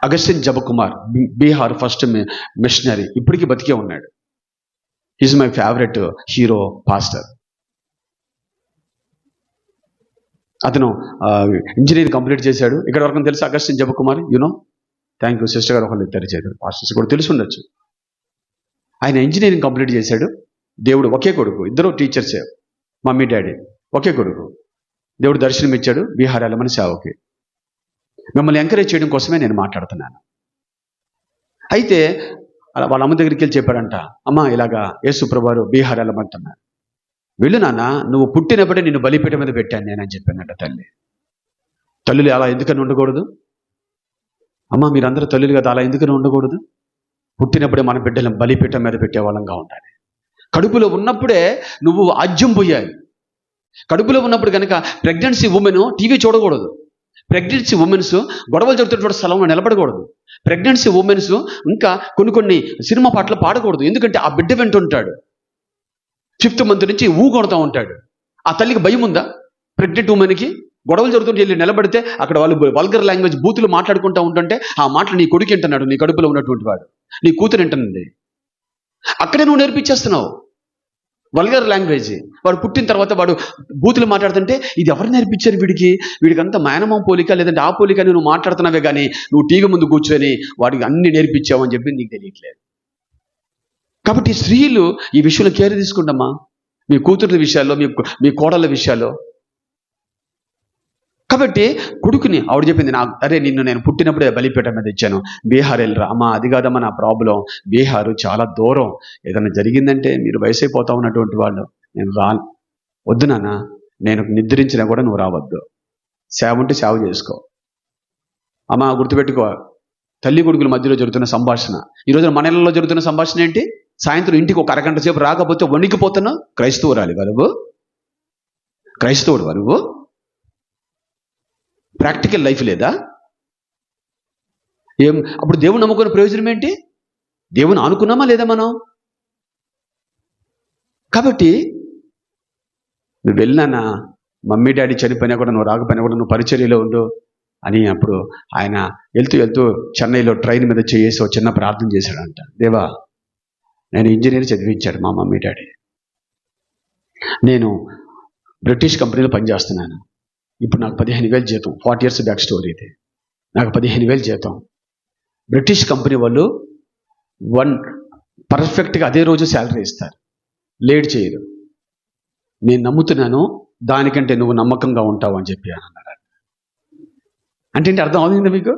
Augustine Jebakumar, Bihar first missionary, ఇప్పటికీ బతికే ఉన్నాడు. Is my favourite hero pastor. అతను ఇంజనీరింగ్ కంప్లీట్ చేశాడు. ఇక్కడ వరకు తెలుసు Augustine Jebakumar, you know. Thank you sister గారు, ఒకళ్ళు తెలియజేయరు, పాస్టర్స్ కూడా తెలిసి ఉండొచ్చు. ఆయన ఇంజనీరింగ్ కంప్లీట్ చేశాడు. దేవుడు ఒకే కొడుకు, ఇద్దరు టీచర్సే, మమ్మీ డాడీ, ఒకే కొడుకు. దేవుడు దర్శనం ఇచ్చాడు బీహార్ వెళ్ళమని సేవకి. మిమ్మల్ని ఎంకరేజ్ చేయడం కోసమే నేను మాట్లాడుతున్నాను. అయితే వాళ్ళ అమ్మ దగ్గరికి వెళ్ళి చెప్పాడంట, అమ్మ ఇలాగా యేసు ప్రభువారు బీహార్ వెళ్ళమంటున్నారు. వెళ్ళు నాన్న, నువ్వు పుట్టినప్పుడే నిన్ను బలిపీఠం మీద పెట్టాను నేనని చెప్పానంట తల్లి. తల్లులు అలా ఎందుకని ఉండకూడదు? అమ్మ మీరందరూ తల్లులు కదా, అలా ఎందుకని ఉండకూడదు? పుట్టినప్పుడే మన బిడ్డలను బలిపీఠం మీద పెట్టేవాళ్ళంగా ఉండాలి. కడుపులో ఉన్నప్పుడే నువ్వు ఆజ్యం పోయాలి. కడుపులో ఉన్నప్పుడు కనుక ప్రెగ్నెన్సీ ఉమెన్ టీవీ చూడకూడదు. ప్రెగ్నెన్సీ ఉమెన్స్ గొడవలు జరుగుతున్న స్థలంలో నిలబడకూడదు. ప్రెగ్నెన్సీ ఉమెన్స్ ఇంకా కొన్ని సినిమా పాటలు పాడకూడదు. ఎందుకంటే ఆ బిడ్డ వింటుంటాడు. 5th మంత్ నుంచి కొడుతూ ఉంటాడు. ఆ తల్లికి భయం ఉందా? ప్రెగ్నెంట్ ఉమెన్కి గొడవలు జరుగుతుంటే వెళ్ళి నిలబడితే అక్కడ వాళ్ళు వల్గర్ లాంగ్వేజ్ బూతులు మాట్లాడుకుంటూ ఉంటుంటే ఆ మాటలు నీ కొడుకు వింటున్నాడు, నీ కడుపులో ఉన్నటువంటి వాడు, నీ కూతురు వింటున్నది. అక్కడే నువ్వు నేర్పించేస్తున్నావు వల్గర్ లాంగ్వేజ్. వాడు పుట్టిన తర్వాత వాడు బూతులు మాట్లాడుతుంటే ఇది ఎవరు నేర్పించారు వీడికి అంతా మేనమామ పోలిక లేదంటే ఆ పోలిక అని నువ్వు మాట్లాడుతున్నావే కానీ నువ్వు టీవీ ముందు కూర్చొని వాడికి అన్ని నేర్పించావు అని చెప్పి నీకు తెలియట్లేదు. కాబట్టి స్త్రీలు ఈ విషయంలో కేర్ తీసుకుంటామా, మీ కూతుర్ల విషయాల్లో, మీ కోడళ్ళ విషయాల్లో. కాబట్టి కొడుకుని ఆవిడ చెప్పింది, అరే నిన్ను నేను పుట్టినప్పుడే బలిపీఠం మీద ఇచ్చాను, బీహార్ వెళ్ళరా. అమ్మ అది కాదమ్మా నా ప్రాబ్లం, బీహారు చాలా దూరం, ఏదైనా జరిగిందంటే మీరు వయసైపోతా ఉన్నటువంటి వాళ్ళు, నేను వద్దు నాన్న, నేను నిద్రించినా కూడా నువ్వు రావద్దు, సేవ ఉంటే సేవ చేసుకో. అమ్మ గుర్తుపెట్టుకో, తల్లి కొడుకుల మధ్యలో జరుగుతున్న సంభాషణ, ఈరోజు మన ఇళ్ళలో జరుగుతున్న సంభాషణ ఏంటి? సాయంత్రం ఇంటికి ఒక అరగంట సేపు రాకపోతే వణికిపోతున్నా క్రైస్తవురాలి వరువు, క్రైస్తవుడు వరువు. ప్రాక్టికల్ లైఫ్ లేదా? అప్పుడు దేవుని నమ్ముకునే ప్రయోజనం ఏంటి? దేవుని అనుకున్నామా లేదా మనం? కాబట్టి నువ్వు వెళ్ళినా, మమ్మీ డాడీ చనిపోయినా కూడా నువ్వు రాకపోయినా కూడా నువ్వు పరిచర్యలో ఉండు అని. అప్పుడు ఆయన వెళ్తూ చెన్నైలో ట్రైన్ మీద చేసి ఒక చిన్న ప్రార్థన చేశాడంట. దేవా, నేను ఇంజనీర్ చదివించాడు మా మమ్మీ డాడీ, నేను బ్రిటిష్ కంపెనీలో పనిచేస్తున్నాను, ఇప్పుడు నాకు 15,000 జీతం. 40 years బ్యాక్ స్టోరీ ఇది. నాకు 15,000 జీతం. బ్రిటిష్ కంపెనీ వాళ్ళు పర్ఫెక్ట్గా అదే రోజు శాలరీ ఇస్తారు, లేట్ చేయరు. నేను నమ్ముతున్నాను, దానికంటే నువ్వు నమ్మకంగా ఉంటావు అని చెప్పి అన్నారు. అంటే అర్థం అవుతుంది మీకు?